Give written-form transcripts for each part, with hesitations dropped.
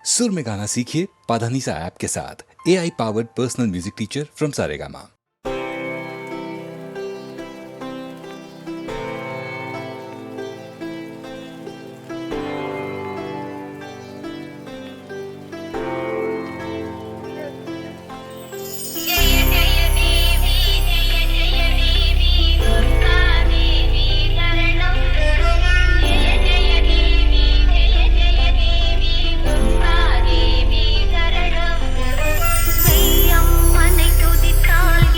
सुर में गाना सीखिए पाधानीसा ऐप के साथ। AI powered personal music teacher from Saregama. அம்மனை துதித்தால்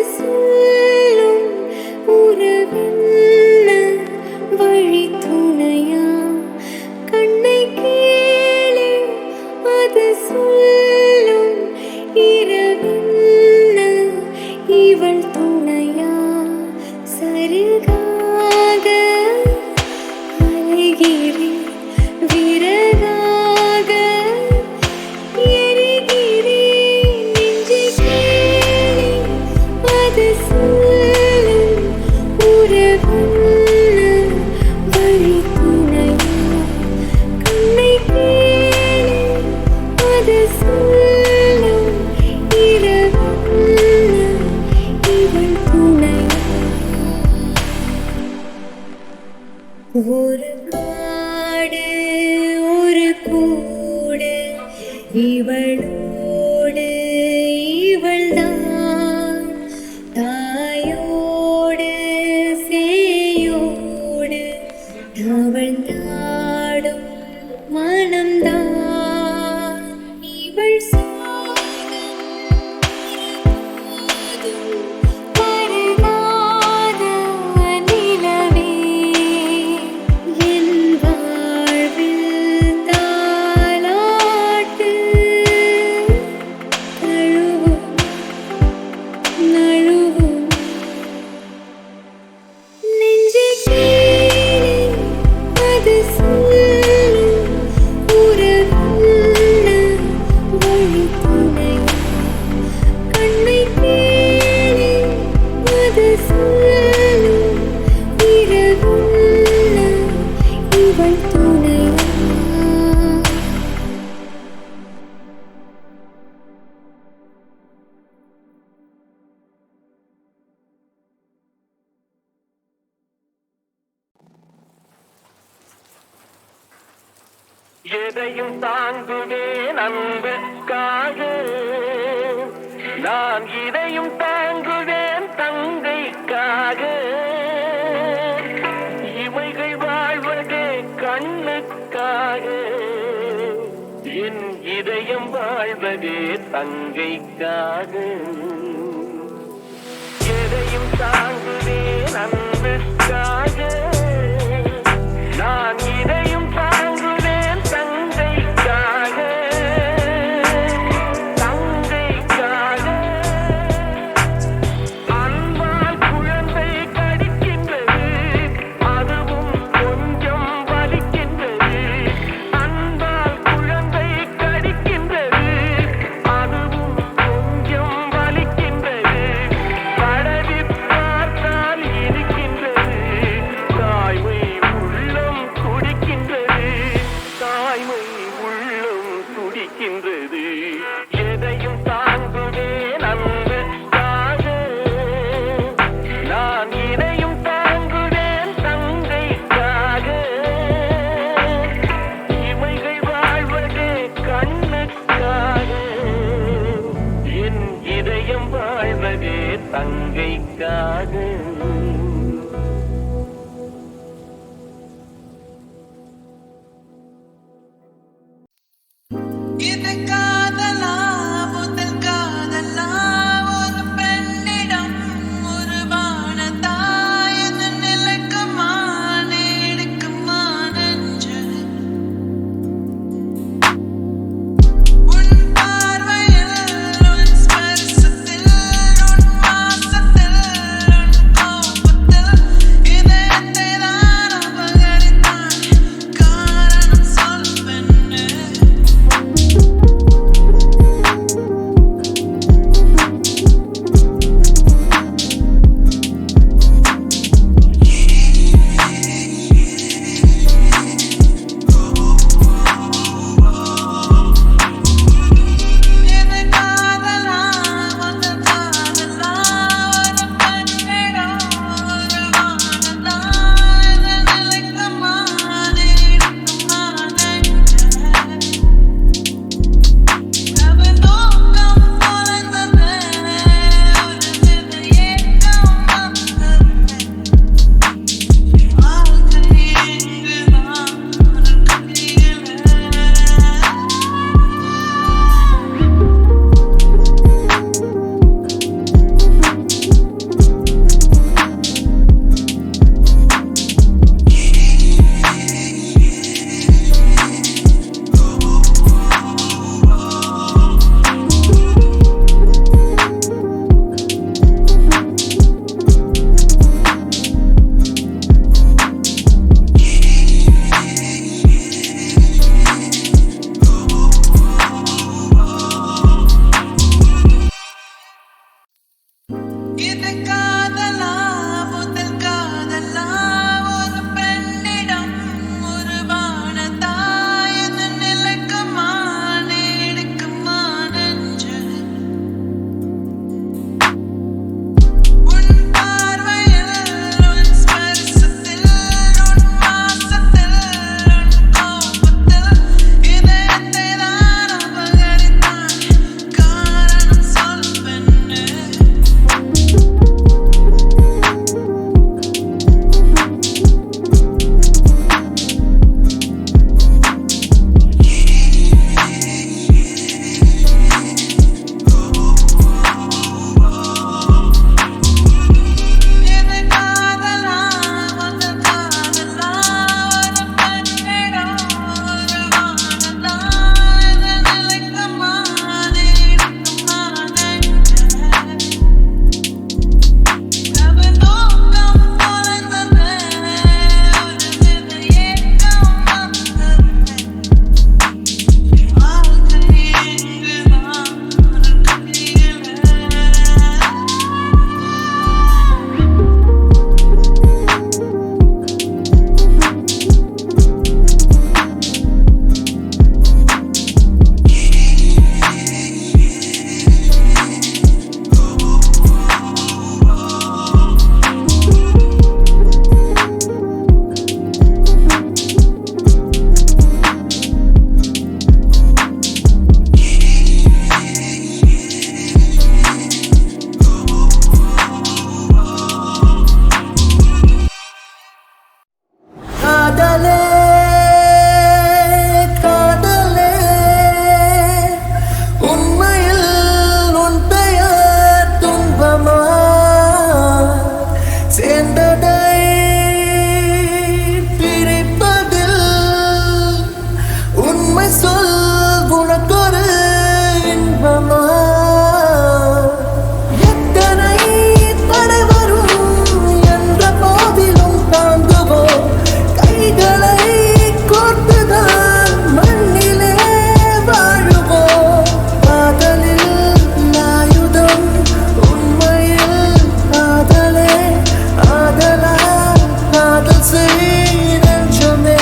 சொல்லும் உறவென்ன வழி துணையா கண்ணை கேளு அது சொல்லும் இரவென்ன இவள் துணையா சருகாக அலைகிறேன் விறகாக எரிகிறேன் நெஞ்சை கேளு அது சொல்லும் உறவென்ன வழி துணையா கண்ணை கேளு அது சொல்லும் இரவென்ன இவள் துணையா ஒரு காடு ஒரு கூடு இவளோடு இவள்தான் தாயோடு சேயோடு தவழ்ந்தாடும் மனம்தான் இவள் சோகம் பருகாத நிலவே என் வாழ்வில் தாலாட்டு தழுவும் நழுவும் நெஞ்சை கேளு அது சொல்லும் உறவென்ன வழி துணையா கண்ணை கேளு அது சொல்லும் இரவென்ன இவள் துணையா எதையும் தாங்குவேன் அன்புக்காக நான் இதையும் தாங்குவேன் தங்கைக்காக இவைகள் வாழ்வதே கண்ணுக்காக என் இதயம் வாழ்வதே தங்கைக்காக எதையும் தாங்குவேன் அன்புக்காக நான் இதையும் தாங்குவேன் தங்கைக்காக தங்கைக்காக அன்பால் குழந்தை கடிக்கின்றது அதுவும் கொஞ்சம் வலிக்கின்றது அன்பால் குழந்தை கடிக்கின்றது அதுவும் கொஞ்சம் வலிக்கின்றது தடவி பார்த்தால் இருக்கின்றது தாய்மை உள்ளம் துடிக்கின்றது தாய்மை உள்ளம் துடிக்கின்றது எதையும் தாங்குவேன் அன்புக்காக நான் இதையும் தாங்குவேன் தங்கைக்காக இவைகள் வாழ்வதே கண்ணுக்காக என் இதயம் வாழ்வதே தங்கைக்காக இது காதலா முதல் காதலா ஒரு பெண்ணிடம் ஒரு வானத்தாய் இது நிலைக்குமா நீடிக்குமா நெஞ்சு உன் பார்வையில் உன் ஸ்பர்சத்தில் உன் வாசத்தில் உன் இது காதலா முதல் காதலா ஒரு பெண்ணிடம் ஒரு வானத்தாய் இது நிலைக்குமா நீடிக்குமா நெஞ்சு உன் பார்வையில் உன் ஸ்பர்சத்தில் உன் வாசத்தில் உன் கோபத்தில் இதயத்தை தான் அபகரித்தாய் காரணம் சொல் பெண்ணே இது காதலா முதல் காதலா ஒரு பெண்ணிடம் ஒரு வானத்தாய் இது நிலைக்குமா நீடிக்குமா நெஞ்சே அவன் தூக்கம் தொலைந்தது ஒரு சிறு ஏக்கம் வந்தது வாழ்க்கை எங்குதான் ஒரு கையிலே காதலே காதலே உண்மையில் உன் பெயர் துன்பமா சேர்ந்ததை பிரிப்பதில் உண்மை சொல் உனக்கொரு இன்பமா எத்தனை தடை வரும் என்ற போதிலும் தாங்குவோம் கைகளை கோர்த்துதான் மண்ணிலே வாழுவோம் காதலில் ஆயுதம் உண்மையில் காதலே ஆதலா காதல் செய் நெஞ்சமே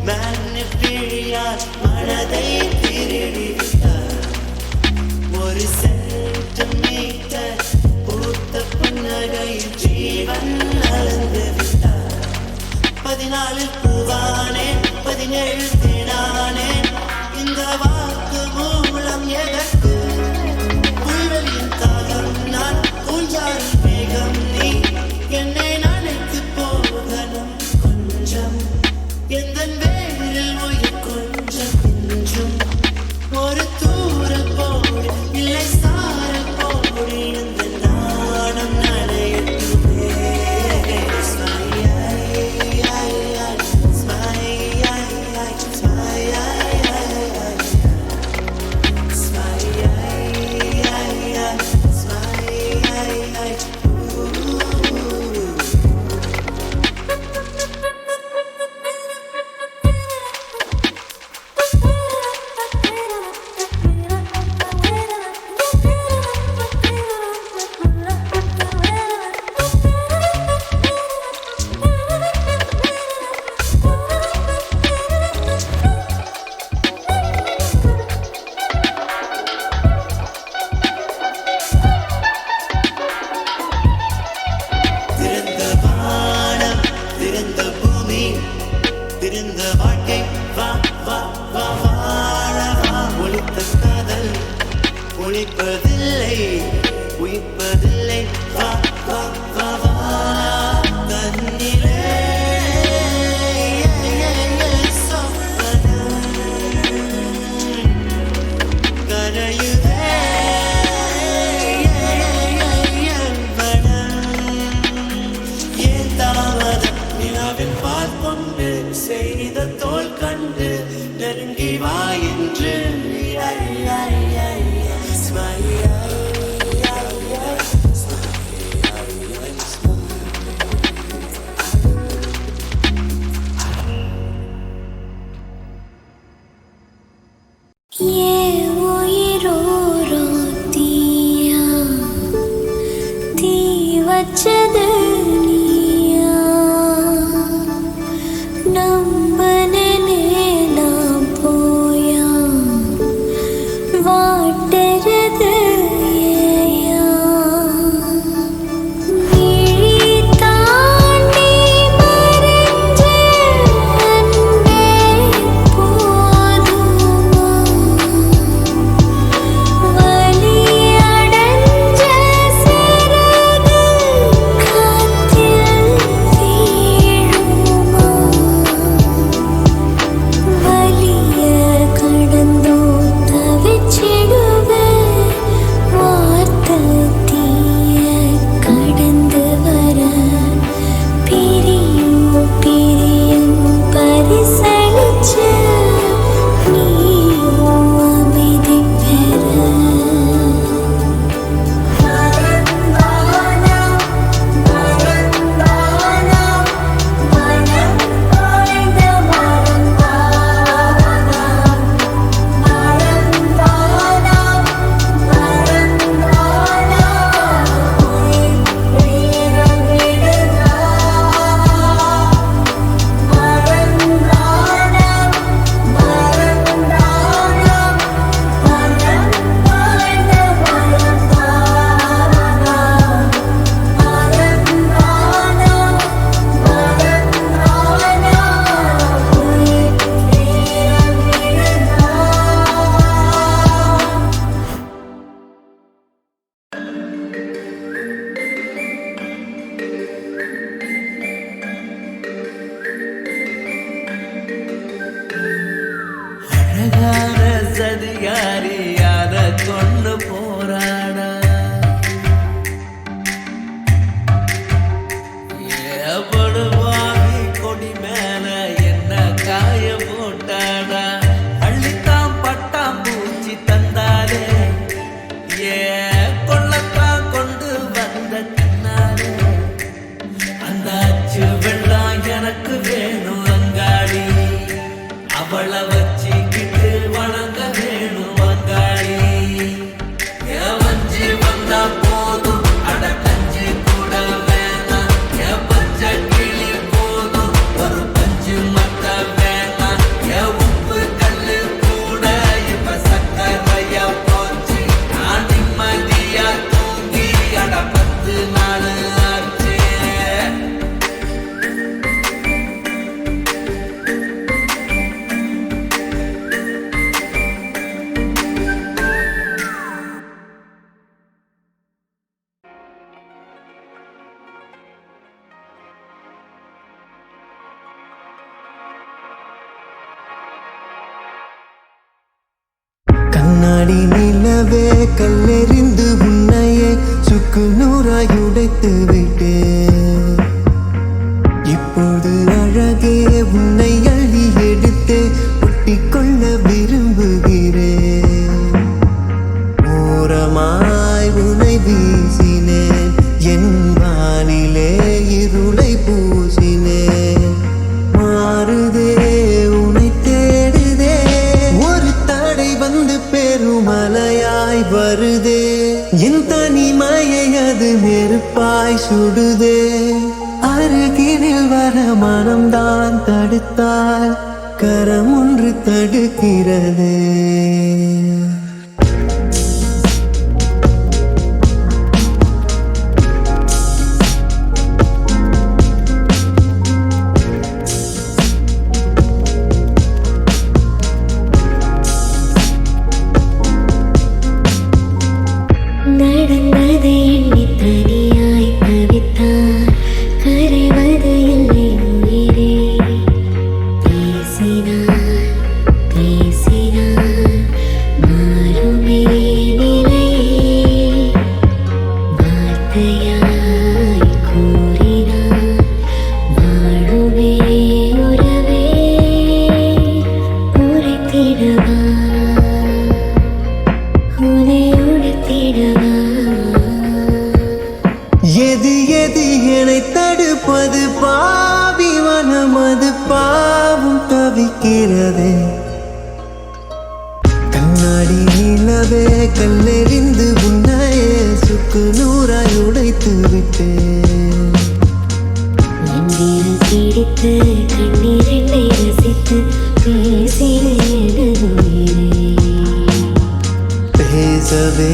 மேக்னெட் விழியால் மனதை திருடிவிட்டார் ஒரு சென்டிமீட்டர் பூத்த புன்னகையில் ஜீவன் அளந்து விட்டார் 14 பூவானே 17 தேனானே இந்த வாக்கு மூலம் எதற்கு புல்வெளியின் தாகம் நான் பூஞ்சாரின் வேகம் நீ என்னை நினைத்து போகணும் கொஞ்சம் எந்தன் வேரில் உயிர் கொஞ்சம் கொஞ்சம் இந்த வாழ்க்கை வா வா வா வாழவா ஒழித்த காதல் ஒழிப்பதில்லை உயிர்ப்பதில்லை வா வா வா வா கண்ணிலே கரையுதே ஏன் தாமதம் நிலாவின் பால் கொண்டு செய்த தோல் கண்டு நெருங்கி வா என்று ஏ உயிரோரோ தீயா தீ வச்சது நீயா நம்பனே நான் போயா வாட்டுறது ஏயா விழி தாண்டி மறைஞ்ச அன்பே போதுமா வலி அடைஞ்ச சிறகு காற்றில் வீழுமா வலிய கடந்தோ தவிச்சிடுவேன் வார்த்தை தீய கடந்து வர பிரியும் பிரியும் பரிசளிச்சு நீயும் அமைதி பெற அழகான சதிகாரி அத கொண்டு போராடா ஏப்படுவாவி கொடி மேல என்ன காய போட்டாடா அள்ளித்தான் பட்டாம் பூச்சி தந்தாலே ஏ கொள்ளத்தான் கொண்டு வந்த கண்ணாலே அந்த அச்சு வெள்ளம் எனக்கு வேணும் அங்காடி அவளை வச்சுக்கிட்டு வணங்க வேணும் வங்காளி வஞ்சி வந்தா போதும் அட கஞ்சி கூட வேணாம் என் பச்சை கிளி போதும் ஒரு பஞ்சு மத்த வேணாம் என் உப்பு கல்லு கூட இப்ப சக்கரையா போச்சு நான் நிம்மதியா தூங்கி அட 10 நாள் ஆச்சு கண்ணாடி நிலவே கல்லெறிந்து உன்னையே சுக்கு நூறாய் உடைத்து விட்டு இப்போது அழகே உன்னை அள்ளி எடுத்து ஒட்டிக்கொள்ள விரும்புகிறேன் ஓரமாய் உன்னை வீசினேன் என் வானிலே இருளை பூசினேன் மாறுதே உன்னை தேடுதே ஒரு தடை வந்து பெருமலையாய் வருதே என் தனிமையை அது நெருப்பாய் சுடுதே அருகினில் வர மனம்தான் தடுத்தால் கரம் ஒன்று தடுக்கிறது பேசினார் மாறுமே நிலையே வார்த்தையாய் கூறினார் வாழுமே உறவே உரைத்திடவா உனை உணர்த்திடவா எது எது என்னை தடுப்பது பாவி மனம் அது பாவம் தவிக்கிறதே கண்ணாடி நிலவே கல்லெறிந்து உன்னையே சுக்கு நூறாய் உடைத்து விட்டேன் மந்திர சிரித்து கண்ணீரை ரசித்து பேசினேன் பேசவே